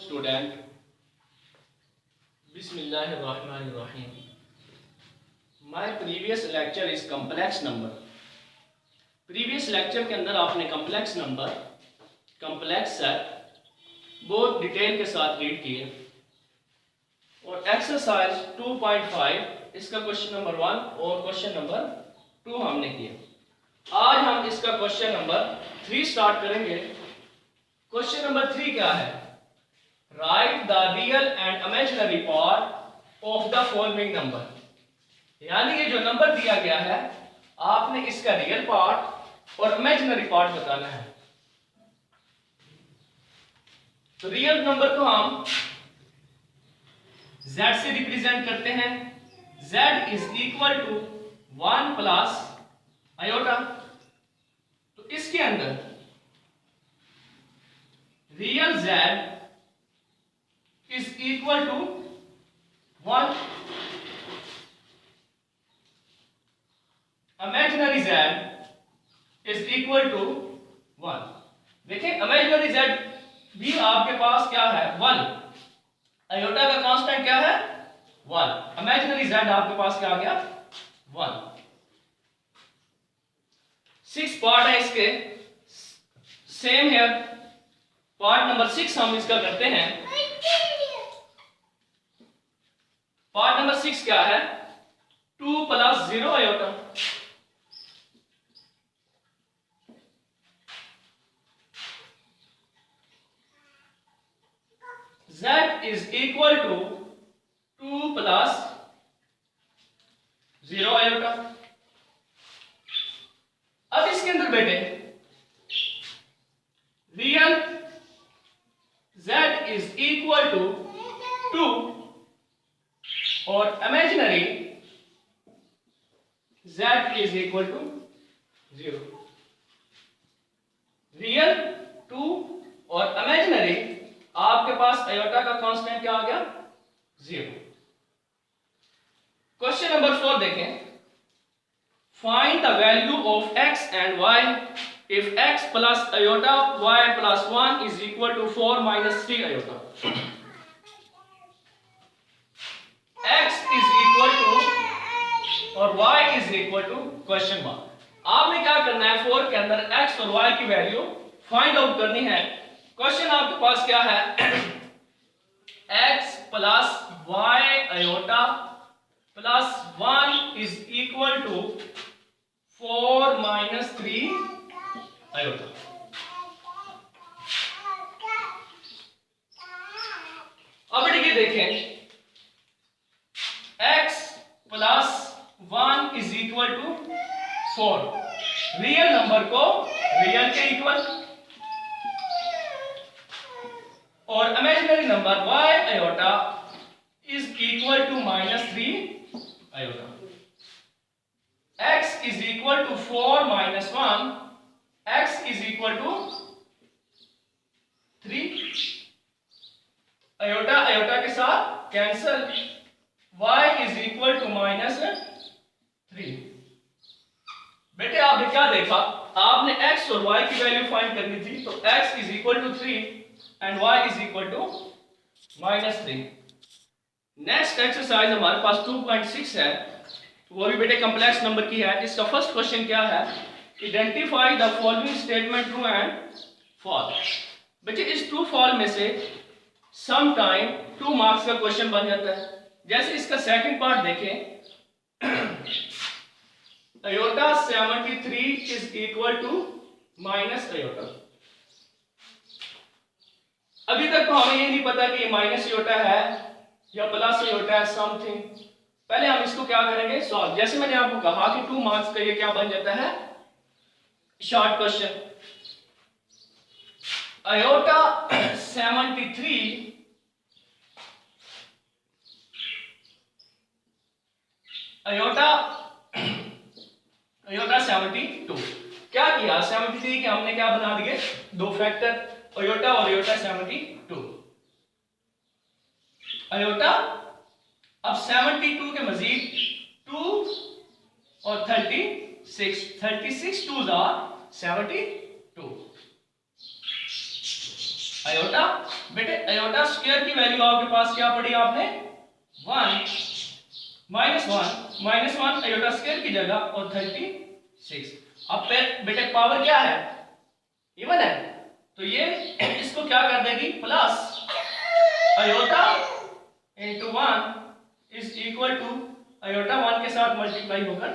Student, बिस्मिल्लाहिर्रहमानिर्रहीम। My previous lecture is complex number. Previous lecture के अंदर आपने कम्प्लेक्स नंबर, कम्प्लेक्स सेट बहुत डिटेल के साथ रीड किए और एक्सरसाइज 2.5 इसका क्वेश्चन नंबर 1 और क्वेश्चन नंबर 2 हमने किया। आज हम इसका क्वेश्चन नंबर 3 स्टार्ट करेंगे। क्वेश्चन नंबर 3 क्या है? Right the real and imaginary part of the following number. यानी ये जो नंबर दिया गया है आपने इसका रियल पार्ट और इमेजिनरी पार्ट बताना है। तो रियल नंबर को हम z से रिप्रेजेंट करते हैं। z is equal to 1 plus iota. तो इसके अंदर real z is equal to 1, imaginary z is equal to 1। देखिए imaginary z भी आपके पास क्या है? 1। आयोटा का कांस्टेंट क्या है? 1। imaginary z आपके पास क्या आ गया? 1। 6 पार्ट है इसके, सेम है। पार्ट नंबर 6 हम इसका करते हैं। पार्ट नंबर 6 क्या है? 2 plus 0 iota. z is equal to 2 plus 0 iota. अब इसके अंदर बेटे real z is equal to 2 और imaginary z is equal to 0। Real 2 और इमेजिनरी आपके पास आयोटा का कांस्टेंट क्या आ गया? 0। क्वेश्चन नंबर 4 देखें। Find the value of x and y if x plus iota y plus 1 is equal to 4 minus 3 iota. x is equal to और y is equal to question mark. आपने क्या करना है? 4 के अंदर x और y की वैल्यू फाइंड आउट करनी है। क्वेश्चन आपके पास क्या है? x plus y iota plus 1 is equal to 4 minus 3 iota. अब देखिए देखें, x plus 1 is equal to 4। Real number को रियल के इक्वल और imaginary number y iota is equal to minus 3 iota. x is equal to 4 minus 1, x is equal to 3। Iota iota के साथ cancel, y is equal to minus 3। बेटे आपने क्या देखा? आपने x और y की वैल्यू फाइंड करनी थी, तो x is equal to 3 and y is equal to minus 3। Next exercise हमारे पास 2.6 है, वो भी बेटे कम्प्लेक्स नंबर की है। इसका फर्स्ट क्वेश्चन क्या है? Identify the following statement true and false. बेटे इस ट्रू फॉल्स में से सम टाइम 2 मार्क्स का क्वेश्चन बन जाता है। जैसे इसका सेकंड पार्ट देखें, iota 73 is equal to minus iota. अभी तक तो हमें ये नहीं पता कि ये माइनस आयोटा है या प्लस आयोटा है, समथिंग। पहले हम इसको क्या करेंगे? सॉल्व। जैसे मैंने आपको कहा कि 2 मार्क्स का ये क्या बन जाता है? Short question. Iota 73 iota 72। क्या किया? 73 के हमने क्या बना दिए? 2 फैक्टर, आयोटा और आयोटा 72। आयोटा अब 72 के मजीद 2 और 36 2s are 72। आयोटा। बेटे आयोटा स्क्वायर की वैल्यू आपके पास क्या पड़ी आपने 1 -1 आयोटा स्क्वायर की जगह और 36। अब बेटे पावर क्या है इवन है तो ये इसको क्या कर देगी plus iota into 1 is equal to iota 1 के साथ मल्टीप्लाई होकर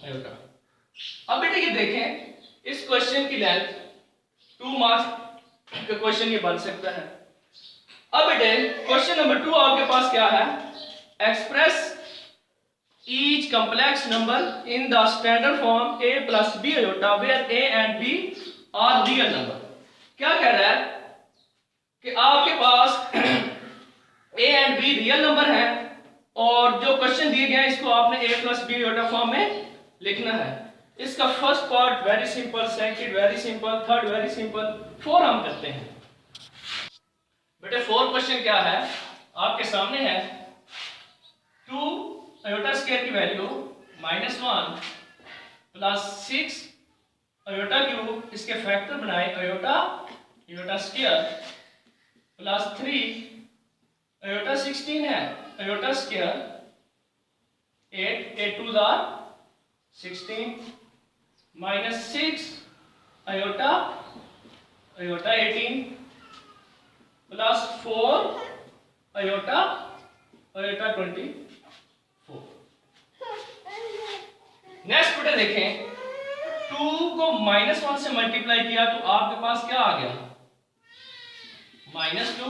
आयोटा। अब बेटे ये देखें इस क्वेश्चन की लेंथ 2 मार्क्स का क्वेश्चन ये बन सकता है। अब बेटे क्वेश्चन नंबर 2 आपके पास क्या है express each complex number in the standard form a plus b iota where a and b are real number। क्या कह रहा है कि आपके पास a and b real number है और जो क्वेश्चन दिए गए हैं इसको आपने a plus b iota form में लिखना है। इसका first part very simple, second very simple, third very simple, 4 हम करते हैं। बेटे 4 क्वेश्चन क्या है आपके सामने है 2 आयोटा स्क्वायर की वैल्यू -1 प्लस 6 आयोटा क्यूब इसके फैक्टर बनाए आयोटा स्क्वायर प्लस 3 आयोटा 16 है iota square 8 2 16 minus 6 iota 18 plus 4 iota 24। Next बेटे देखें 2 को -1 से मल्टीप्लाई किया तो आपके पास क्या आ गया -2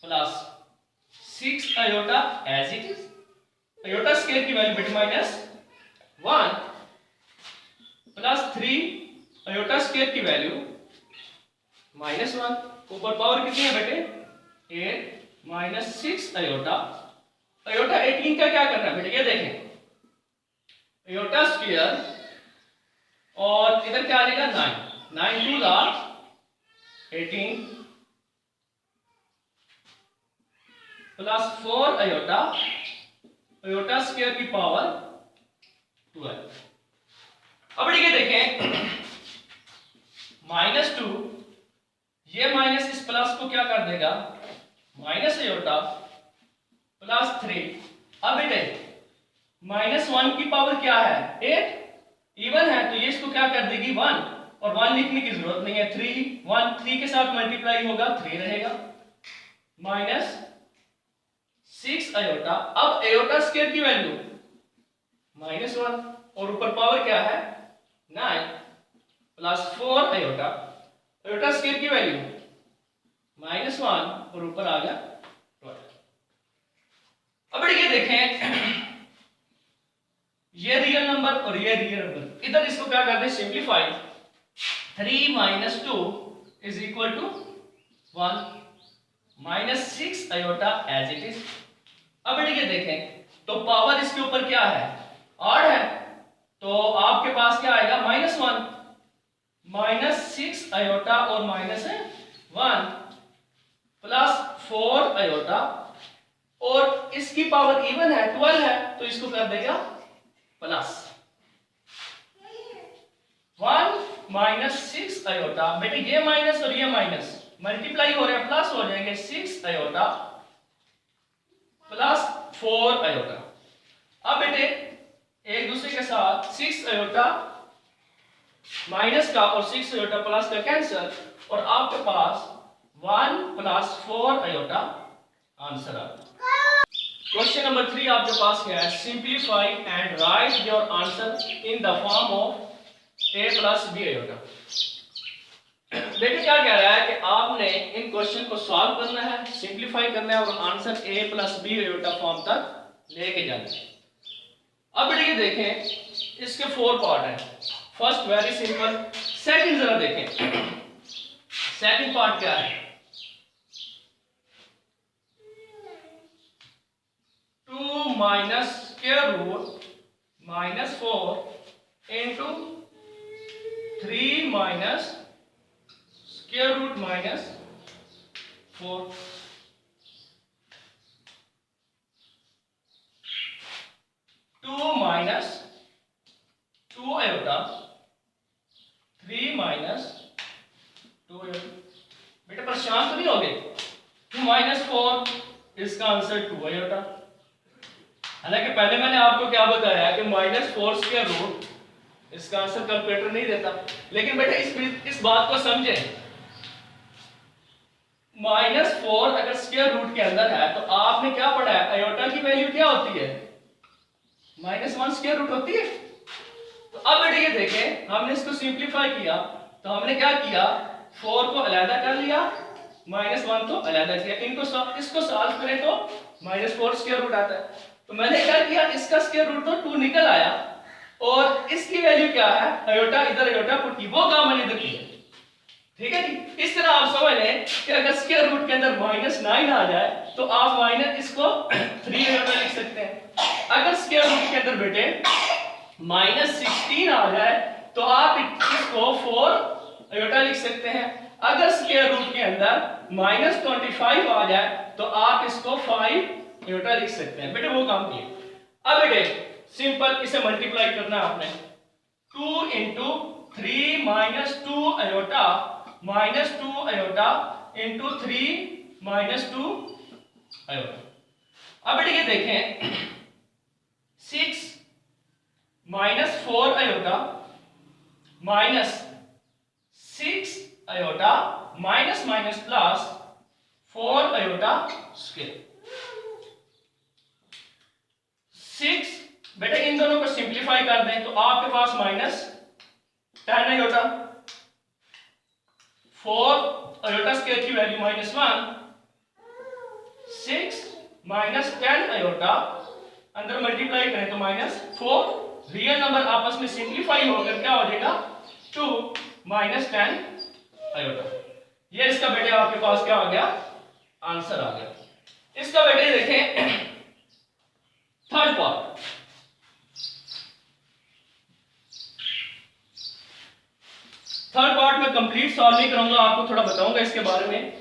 plus 6 iota as it is iota square की वैल्यू बेटे -1 प्लस 3 आयोटा स्क्वायर की वैल्यू -1 ऊपर पावर कितनी है बेटे 8 माइनस 6 आयोटा 18 का क्या करना है बेटे ये देखें आयोटा स्क्वायर और इधर क्या आ जाएगा 9 2 18 प्लस 4 आयोटा स्क्वायर की पावर 12। अब ये देखें -2 ये माइनस इस प्लस को क्या कर देगा माइनस आयोटा प्लस 3। अब बेटे -1 की पावर क्या है 8 इवन है तो ये इसको क्या कर देगी 1 और 1 लिखने की जरूरत नहीं है 3 के साथ मल्टीप्लाई होगा 3 रहेगा -6 आयोटा। अब आयोटा स्क्वायर की वैल्यू -1 और ऊपर पावर क्या है 9 प्लस 4 आयोटा स्क्वायर की वैल्यू -1 और ऊपर आ गया 12। अब ये देखें ये रियल नंबर और ये रियल नंबर इधर इसको क्या करते हैं simplify 3 - 2 is equal to 1 -6 iota as it is. अब ये देखें तो पावर इसके ऊपर क्या है 8 है तो आपके पास क्या आएगा -1 -6 आयोटा और -1 प्लस 4 आयोटा और इसकी पावर इवन है 12 है तो इसको कर देगा प्लस 1 -6 आयोटा बेटे ये माइनस और ये माइनस मल्टीप्लाई हो रहे हैं प्लस हो जाएंगे 6 आयोटा प्लस 4 आयोटा। अब बेटे एक दूसरे के साथ 6 आयोटा माइनस का और 6 आयोटा प्लस का कैंसिल और आपके पास 1 प्लस 4 आयोटा आंसर आ गया। क्वेश्चन नंबर 3 आपके पास क्या है simplify and right your answer in the form of a plus b iota. देखिए क्या कह रहा है कि आपने इन क्वेश्चन को सॉल्व करना है सिंप्लीफाई करना है और answer a plus b iota form तक लेके जाना है। अब ये देखें इसके 4 पार्ट हैं। फर्स्ट वेरी सिंपल, सेकंड जरा देखें सेकंड पार्ट क्या है 2 minus square root -4 into 3 minus square root -4 2 minus 2 iota 3 minus 2 iota. बेटा पर 2 - 4 इसका आंसर 2 आयोटा। हालांकि पहले मैंने आपको क्या बताया कि -4 स्क्वायर रूट इसका आंसर कैलकुलेटर नहीं देता, लेकिन बेटा इस बात को समझें, -4 अगर स्क्वायर रूट के अंदर है तो आपने क्या पढ़ा है, आयोटा की वैल्यू क्या होती है, -1 स्क्वायर रूट होती है। तो अब बेटा ये देखें, हमने इसको सिंपलीफाई किया तो हमने क्या किया, 4 को अलग कर लिया, -1 को अलग किया, इसको सॉल्व करें तो -4 स्क्वायर रूट आता है। तो मैंने क्या किया, इसका स्क्वायर रूट तो 2 निकल आया और इसकी वैल्यू क्या है, आयोटा, इधर आयोटा पुट की, वो काम मैंने इधर किया। ठीक है जी। इस तरह आप समझ लें कि अगर स्क्वायर रूट के अंदर -9 आ जाए तो आप माइनस इसको 3 आयोटा लिख सकते हैं। अगर स्क्वायर रूट के अंदर बेटे -16 आ जाए तो आप इसको 4 आयोटा लिख सकते हैं। अगर स्क्वायर रूट के अंदर -25 आ जाए तो आप इसको 5 आयोटा लिख सकते हैं। बेटे वो काम किए। अब बेटे सिंपल इसे मल्टीप्लाई करना है आपने, 2 × 3 - 2 आयोटा -2 आयोटा इंटू 3 - 2 आयोटा। अब बेटे ये देखें, 6 - 4 iota -6 iota minus plus 4 iota square. 6 बेटा इन दोनों को सिंप्लीफाई कर दें तो आपके पास -10 आयोटा, 4 आयोटा स्क्वायर की वैल्यू -1, 6 - 10 आयोटा अंदर मल्टीप्लाई करें तो -4, रियल नंबर आपस में सिंप्लीफाई होकर क्या हो जाएगा, 2 - 10 आयोटा। ये इसका बेटे आपके पास क्या आ गया, आंसर आ गया। इसका बेटे देखें थर्ड पार्ट, में कंप्लीट सॉल्व नहीं करूंगा, आपको थोड़ा बताऊंगा इसके बारे में।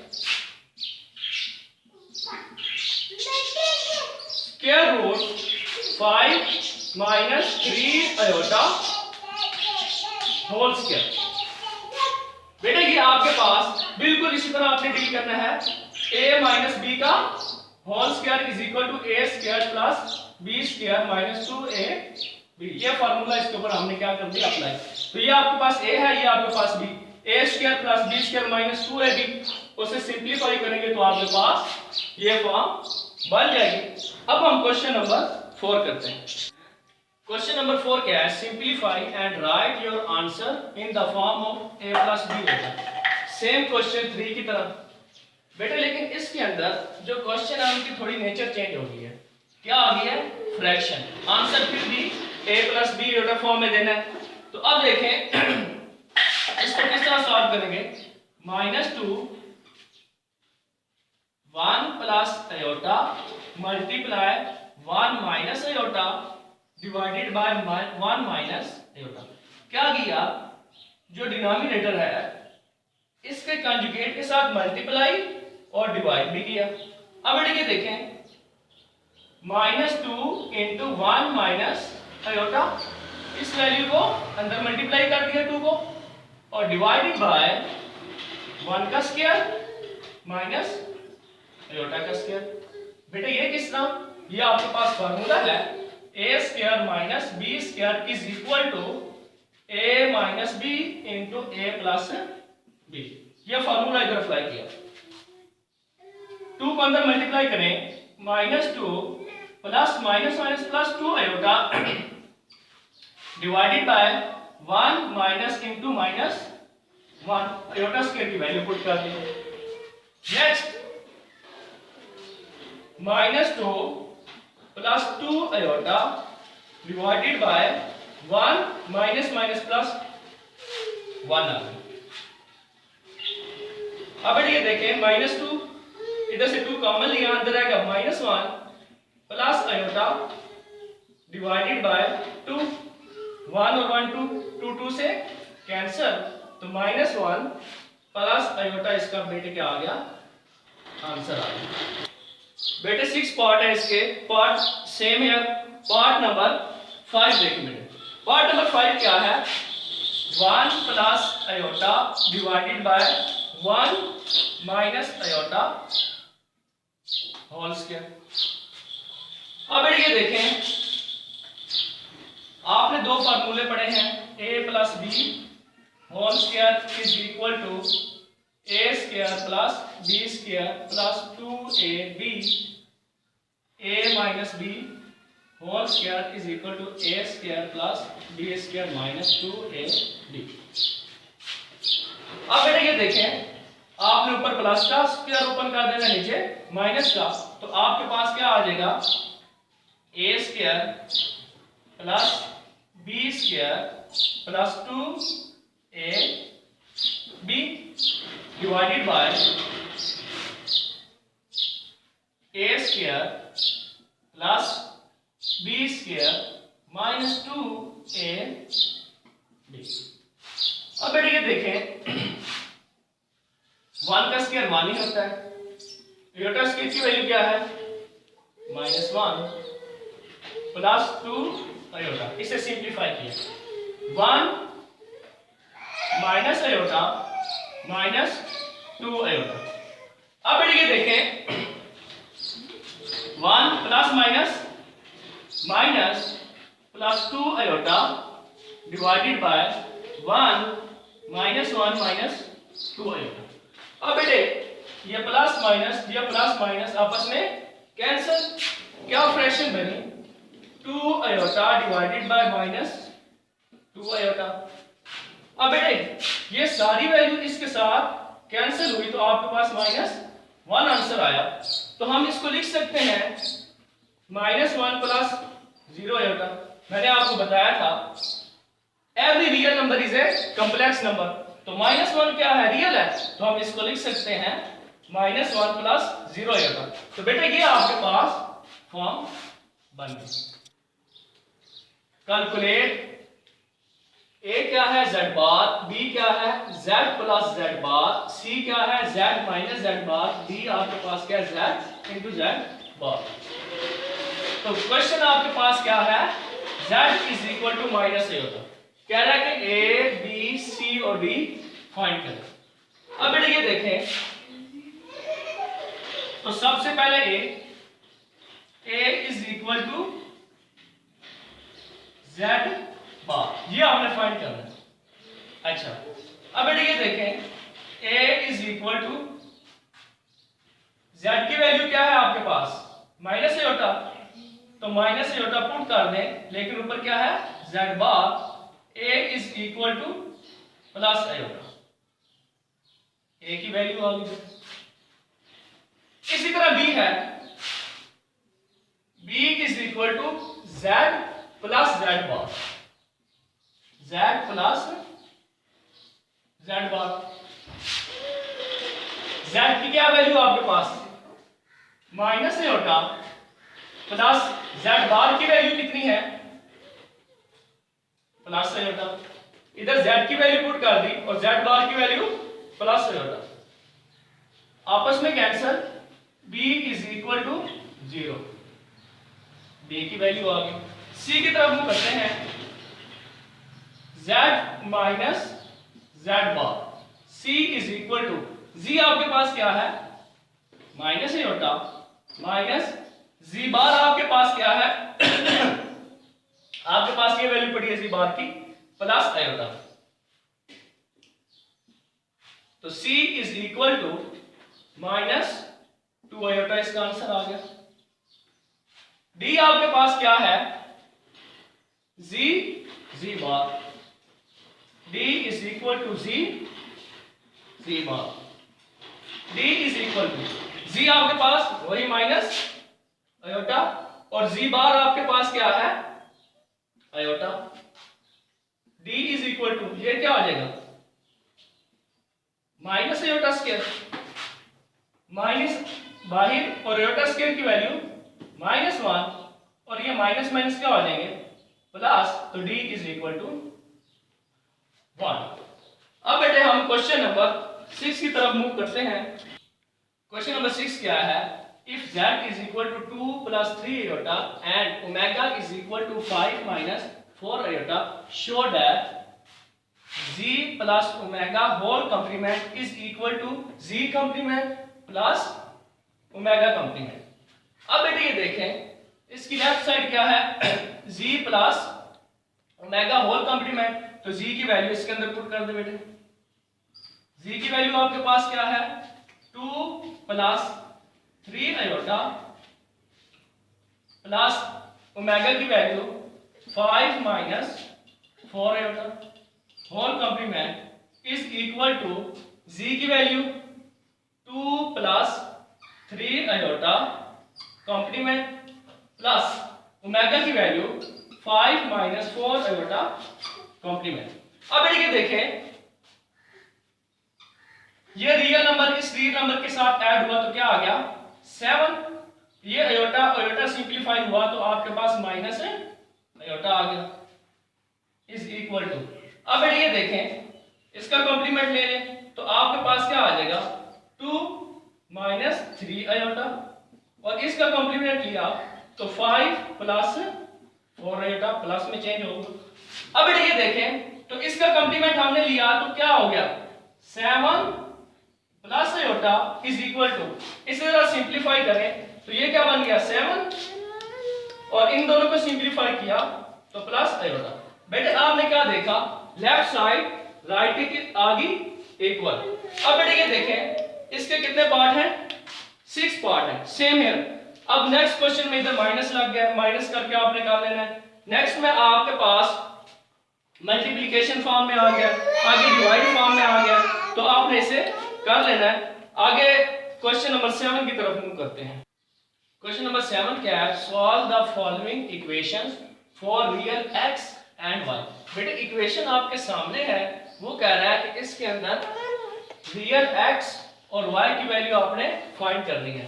Square root 5 - 3 iota whole square. बेटा ये आपके पास बिल्कुल इसी तरह आपने डील करना है, a - b का whole square is equal to a square plus b square -2ab। ये फार्मूला इसके ऊपर हमने क्या कर दिया, अप्लाई। तो ये आपके पास a है, ये आपके पास b, a square plus b square -2ab, उसे सिंपलीफाई करेंगे तो आपके पास ये फॉर्म बन जाएगी। अब हम क्वेश्चन नंबर 4 करते हैं। क्वेश्चन नंबर 4 क्या है, simplify and right your answer in the form of a + b होगा। सेम क्वेश्चन 3 की तरह बेटा, लेकिन इसके अंदर जो क्वेश्चन है उनकी थोड़ी नेचर चेंज हो गई है। क्या आ गई है, फ्रैक्शन। आंसर फिर भी a + b आयोटा फॉर्म में देना है। तो अब देखें इसको किस तरह सॉल्व करेंगे, -2 1 + iota multiply 1 - iota divided by 1 - iota. क्या किया, जो डिनोमिनेटर है इसके कंजुगेट के साथ मल्टीप्लाई और डिवाइड भी किया। अब ये देखें, -2 × 1 - आयोटा, इस वैल्यू को अंदर मल्टीप्लाई कर दिया 2 को, और डिवाइडेड बाय 1 का स्क्वायर माइनस आयोटा का स्क्वायर। बेटा ये किस तरह, ये आपके पास फार्मूला है, a square minus b square is equal to a - b into a + b। ये फार्मूला इधर अप्लाई किया, 2 को अंदर मल्टीप्लाई करें, -2 plus minus plus 2 iota divided by 1 minus into -1 iota square की वैल्यू पुट कर दी। Next -2 plus 2 iota divided by 1 minus plus 1 आ गया। अब ये देखें, -2 इधर से 2 कॉमन लिया, अंदर आएगा -1 प्लस आयोटा डिवाइडेड बाय 2, 1 और 1 2 से कैंसिल, तो -1 प्लस आयोटा, इसका बेटे क्या आ गया, आंसर आ गया। बेटे 6 पार्ट है इसके, पार्ट सेम है। पार्ट नंबर 5 देखिए बेटे, पार्ट नंबर 5 क्या है, 1 plus iota divided by 1 minus iota whole square. अब ये देखें, आपने दो फार्मूले पढ़े हैं, a plus B whole square is equal to a square plus b square plus 2ab, a minus b whole square is equal to a square plus b square minus 2ab। अब बेटा ये देखें, आपने ऊपर प्लस का square open कर देना, नीचे माइनस का, तो आपके पास क्या आ जाएगा, a square plus b square plus 2ab divided by a square plus b square minus 2ab। अब बेटा ये देखें, 1 का स्क्वायर 1 ही होता है, आयोटा स्क्वायर की वैल्यू क्या है, -1 प्लस 2 आयोटा। इसे सिंप्लीफाई किया, 1 माइनस आयोटा माइनस 2 आयोटा। अब बेटा ये देखें, 1 plus minus minus plus 2 iota divided by 1 minus 1 minus 2 iota. अब बेटे ये प्लस माइनस आपस में कैंसिल, क्या फ्रैक्शन बनी, 2 iota divided bye minus 2 iota. अब बेटे ये सारी वैल्यू इसके साथ कैंसिल हुई तो आपके पास -1 आंसर आया। तो हम इसको लिख सकते हैं -1 प्लस 0 आयोटा। मैंने आपको बताया था every real number is a complex number, तो -1 क्या है, रियल है, तो हम इसको लिख सकते हैं -1 प्लस 0 आयोटा। तो बेटा ये आपके पास फॉर्म बन गई। कैलकुलेट, a क्या है z बार, b क्या है z plus z bar, c क्या है z minus z bar, d आपके पास क्या है z इंटू z बार। तो क्वेश्चन आपके पास क्या है, z is equal to minus a होता, कह रहा है कि a b c और d फाइंड करें। अब बेटा ये देखें, तो सबसे पहले a is equal to z bar, ये आपने फाइंड करना है। अच्छा, अब बेटा ये देखें, a is equal to z की वैल्यू क्या है आपके पास, माइनस आयोटा, तो माइनस आयोटा पुट कर दें, लेकिन ऊपर क्या है z bar, a is equal to plus iota, a की वैल्यू आ गई। इसी तरह b है, b is equal to z plus z bar, z plus z bar. z की क्या वैल्यू आपके पास, minus iota plus z bar की वैल्यू कितनी है, प्लस आयोटा। इधर z की वैल्यू पुट कर दी और z बार की वैल्यू प्लस आयोटा, आपस में cancel, b is equal to 0, b की वैल्यू आ गई। c की तरफ हम करते हैं, z minus z bar, c is equal to, z आपके पास क्या है, minus iota minus z bar आपके पास क्या है आपके पास ये वैल्यू पड़ी है z बार की, प्लस आयोटा। तो c is equal to -2 iota, इसका आंसर आ गया। d आपके पास क्या है, z bar, d is equal to z bar, d is equal to, z आपके पास वही माइनस आयोटा और z बार आपके पास क्या है, iota, d is equal to, ये क्या आ जाएगा, माइनस आयोटा स्क्वायर, माइनस बाहर और आयोटा स्क्वायर की वैल्यू -1 और ये माइनस माइनस क्या आ जाएंगे, प्लस, तो d इज इक्वल टू 1। अब बेटे हम क्वेश्चन नंबर 6 की तरफ मूव करते हैं। क्वेश्चन नंबर 6 क्या है, if z is equal to 2 plus 3 iota and omega is equal to 5 minus 4 iota, show that z plus omega whole complement is equal to z complement plus omega complement। अब बेटे ये देखें इसकी left side क्या है, z plus omega whole complement, तो z की value इसके अंदर पुट कर दे बेटे। z की वैल्यू आपके पास क्या है, 2 प्लस 3 आयोटा प्लस ओमेगा की value 5 minus 4 iota whole complement is equal to z की value 2 plus 3 iota complement plus omega की वैल्यू 5 माइनस 4 आयोटा कॉम्प्लीमेंट। अब ये देखें ये रियल नंबर इस रियल नंबर के साथ ऐड हुआ तो क्या आ गया 7, ये आयोटा आयोटा सिंपलीफाई हुआ तो आपके पास माइनस आयोटा आ गया इज इक्वल टू। अब ये देखें इसका कॉम्प्लीमेंट ले लें तो आपके पास क्या आ जाएगा 2 माइनस 3 आयोटा और इसका कॉम्प्लीमेंट लिया तो 5 प्लस 4 आयोटा प्लस में चेंज होगा। अब ये देखें तो इसका कॉम्प्लीमेंट हमने लिया तो क्या हो गया 7 plus iota is equal to, इसे जरा सिंपलीफाई करें तो ये क्या बन गया 7 और इन दोनों को सिंपलीफाई किया तो प्लस आयोटा। बेटे आपने क्या देखा लेफ्ट साइड राइट के आगे इक्वल। अब बेटे ये देखें इसके कितने पार्ट हैं 6 पार्ट हैं, सेम हियर। अब नेक्स्ट क्वेश्चन में इधर माइनस लग गया, माइनस करके आपने कर लेना है। नेक्स्ट में आपके पास मल्टीप्लिकेशन फॉर्म में आ गया, आगे डिवाइड फॉर्म में आ गया तो आपने इसे कर लेना है। आगे क्वेश्चन नंबर 7 की तरफ मूव करते हैं। क्वेश्चन नंबर 7 क्या है, solve the following equations for real x and y। बेटे इक्वेशन आपके सामने है, वो कह रहा है कि इसके अंदर रियल x और y की वैल्यू आपने फाइंड करनी है।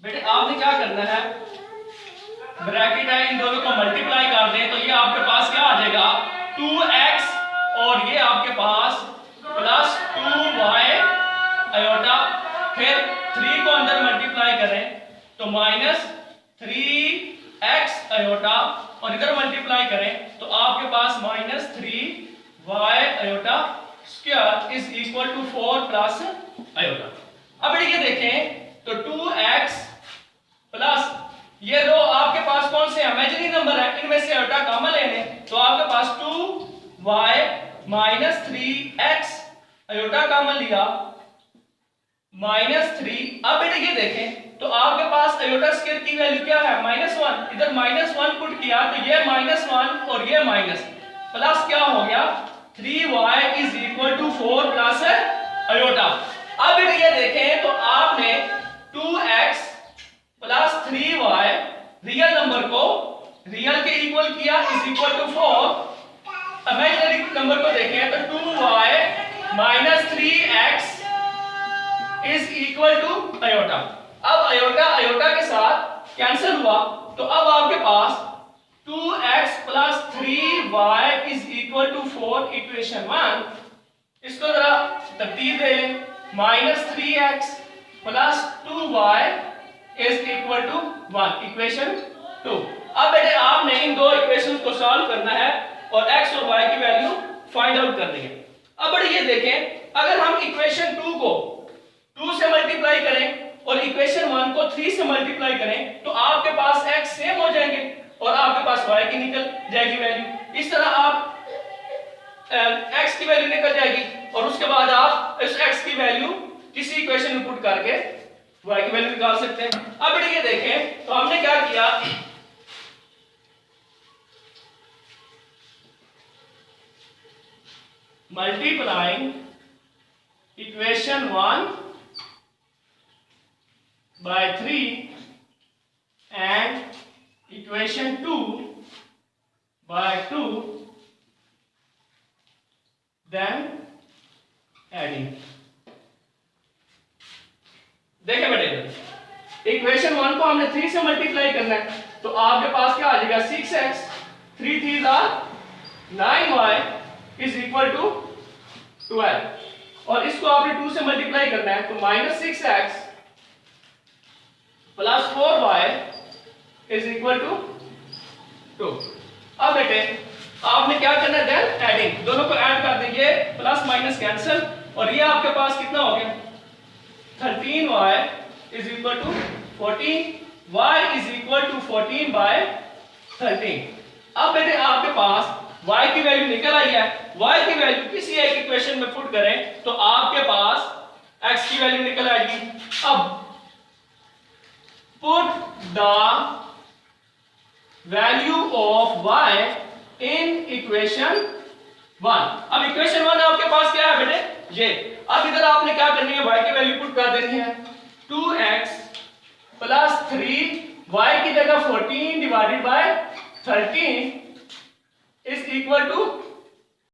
बेटे आपने क्या करना है, ब्रैकेट है इन दोनों को मल्टीप्लाई कर दें तो ये आपके पास क्या आ जाएगा 2x और ये आपके पास प्लस 2y आयोटा, फिर 3 को अंदर मल्टीप्लाई करें तो माइनस 3x आयोटा और इधर मल्टीप्लाई करें तो आपके पास minus 3y iota square is equal to 4 plus iota. अब ये देखें तो 2x प्लस ये रो आपके पास कौन से इमेजिनरी नंबर है, इनमें से आयोटा कॉमन लेने तो आपके पास 2y minus 3x iota common लिया माइनस 3। अब बेटे ये देखें तो आपके पास आयोटा स्क्वायर की वैल्यू क्या है -1, इधर -1 पुट किया तो ये -1 और ये माइनस प्लस क्या हो गया 3y is equal to 4 plus iota. अब बेटे ये देखें तो आपने 2x plus 3y real number को रियल के इक्वल किया is equal to 4, imaginary number को देखें तो 2y minus 3x is equal to iota. अब आयोटा आयोटा के साथ कैंसिल हुआ तो अब आपके पास 2x plus 3y is equal to 4 equation 1। इसको जरा तरतीब दे लें, minus 3x plus 2y is equal to 1 equation 2। अब बेटे आपने इन दो इक्वेशंस को सॉल्व करना है और x और y की वैल्यू फाइंड आउट करनी है। अब बेटे ये देखें अगर हम इक्वेशन 2 को 2 से मल्टीप्लाई करें और इक्वेशन 1 को 3 से मल्टीप्लाई करें तो आपके पास x सेम हो जाएंगे और आपके पास y की निकल जाएगी वैल्यू। इस तरह आप x की वैल्यू निकल जाएगी और उसके बाद आप इस x की वैल्यू किसी इक्वेशन में पुट करके y की वैल्यू निकाल सकते हैं। अब ये देखें तो हमने क्या किया, multiplying equation 1 by 3 and equation 2 by 2, then adding। देखें बेटे इक्वेशन 1 को हमने 3 से मल्टीप्लाई करना है तो आपके पास क्या आ जाएगा 6x 3 3 9y is equal to 12 और इसको आपने 2 से मल्टीप्लाई करना है तो minus 6x plus 4y is equal to 2। अब बेटे आपने क्या करना है देन एडिंग, दोनों को ऐड कर दीजिए, प्लस माइनस कैंसिल और ये आपके पास कितना हो गया 13y is equal to 14, y is equal to 14 by 13। अब बेटे आपके पास y की वैल्यू निकल आई है। y की वैल्यू किसी एक इक्वेशन में पुट करें तो आपके पास x की वैल्यू निकल आएगी। अब put the value of y in equation 1। अब इक्वेशन 1 आपके पास क्या है बेटे, ये। अब इधर आपने क्या करनी है, y की वैल्यू पुट कर देनी है। 2x प्लस 3 y की जगह 14 divided by 13 is equal to